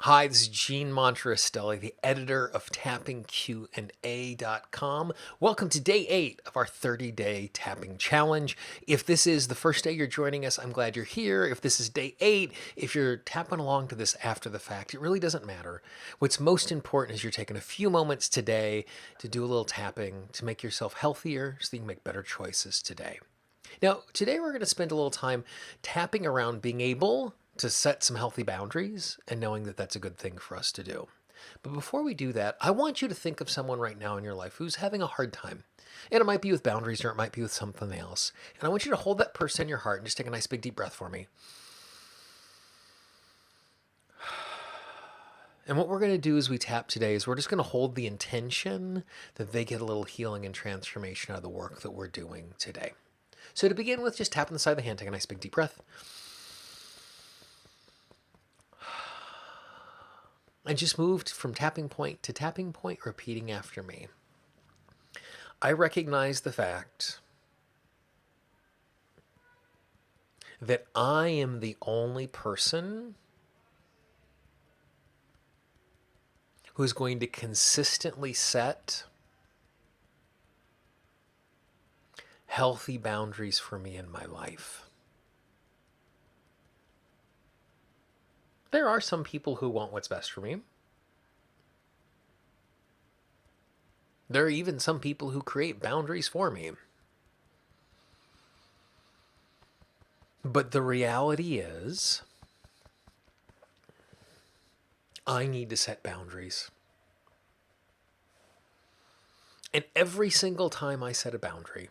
Hi, this is Gene Monterastelli, the editor of tappingqa.com. Welcome to day 8 of our 30-day tapping challenge. If this is the first day you're joining us, I'm glad you're here. If this is day 8, if you're tapping along to this after the fact, it really doesn't matter. What's most important is you're taking a few moments today to do a little tapping to make yourself healthier so that you can make better choices today. Now, today we're going to spend a little time tapping around being able to set some healthy boundaries and knowing that that's a good thing for us to do. But before we do that, I want you to think of someone right now in your life who's having a hard time. And it might be with boundaries or it might be with something else. And I want you to hold that person in your heart and just take a nice big deep breath for me. And what we're going to do as we tap today is we're just going to hold the intention that they get a little healing and transformation out of the work that we're doing today. So to begin with, just tap on the side of the hand, take a nice big deep breath. And just moved from tapping point to tapping point, repeating after me. I recognize the fact that I am the only person who is going to consistently set healthy boundaries for me in my life. There are some people who want what's best for me. There are even some people who create boundaries for me. But the reality is, I need to set boundaries. And every single time I set a boundary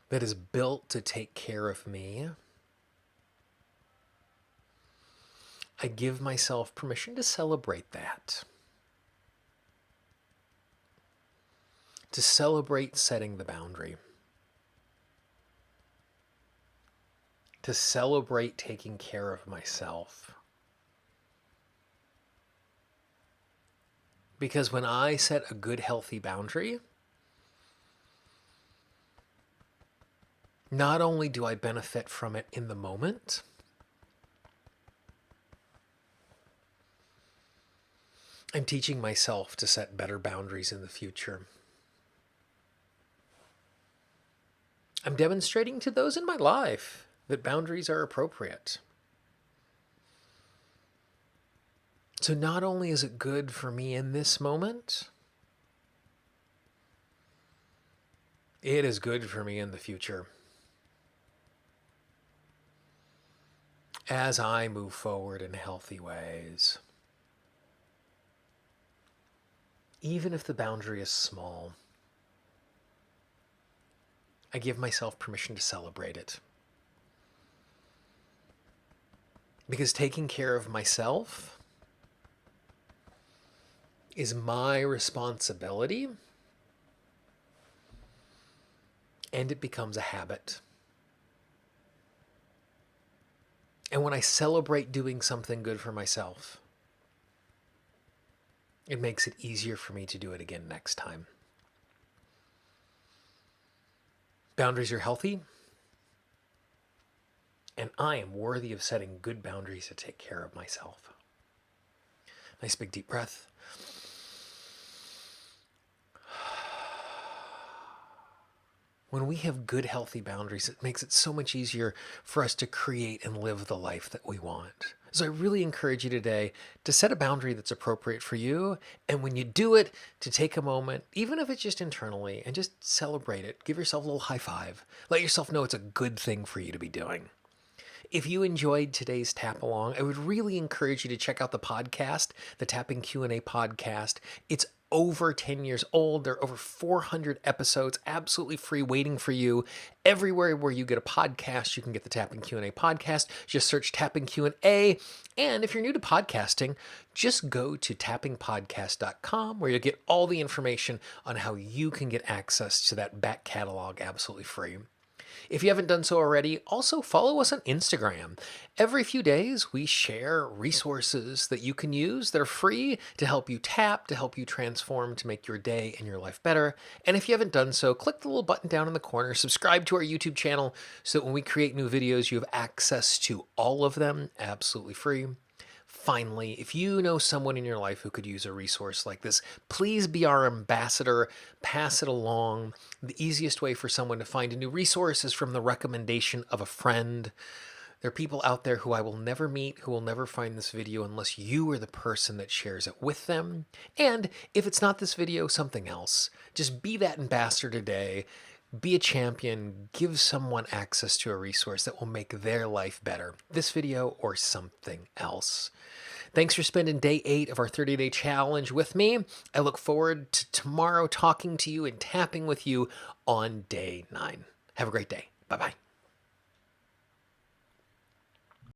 that is built to take care of me, I give myself permission to celebrate that. To celebrate setting the boundary. To celebrate taking care of myself. Because when I set a good, healthy boundary, not only do I benefit from it in the moment, I'm teaching myself to set better boundaries in the future. I'm demonstrating to those in my life that boundaries are appropriate. So not only is it good for me in this moment, it is good for me in the future. As I move forward in healthy ways. Even if the boundary is small, I give myself permission to celebrate it. Because taking care of myself is my responsibility, and it becomes a habit. And when I celebrate doing something good for myself, it makes it easier for me to do it again next time. Boundaries are healthy, and I am worthy of setting good boundaries to take care of myself. Nice big deep breath. When we have good, healthy boundaries, it makes it so much easier for us to create and live the life that we want. So I really encourage you today to set a boundary that's appropriate for you. And when you do it, to take a moment, even if it's just internally, and just celebrate it. Give yourself a little high five. Let yourself know it's a good thing for you to be doing. If you enjoyed today's tap along, I would really encourage you to check out the podcast, the Tapping Q&A podcast. It's over 10 years old. There are over 400 episodes, absolutely free, waiting for you. Everywhere where you get a podcast, you can get the Tapping Q&A podcast. Just search Tapping Q&A. And if you're new to podcasting, just go to tappingpodcast.com where you'll get all the information on how you can get access to that back catalog absolutely free. If you haven't done so already, also follow us on Instagram. Every few days, we share resources that you can use. They're free to help you tap, to help you transform, to make your day and your life better. And if you haven't done so, click the little button down in the corner, subscribe to our YouTube channel so that when we create new videos, you have access to all of them absolutely free. Finally, if you know someone in your life who could use a resource like this, please be our ambassador, pass it along. The easiest way for someone to find a new resource is from the recommendation of a friend. There are people out there who I will never meet, who will never find this video unless you are the person that shares it with them. And if it's not this video, something else. Just be that ambassador today. Be a champion. Give someone access to a resource that will make their life better. This video or something else. Thanks for spending day 8 of our 30-day challenge with me. I look forward to tomorrow talking to you and tapping with you on day 9. Have a great day. Bye-bye.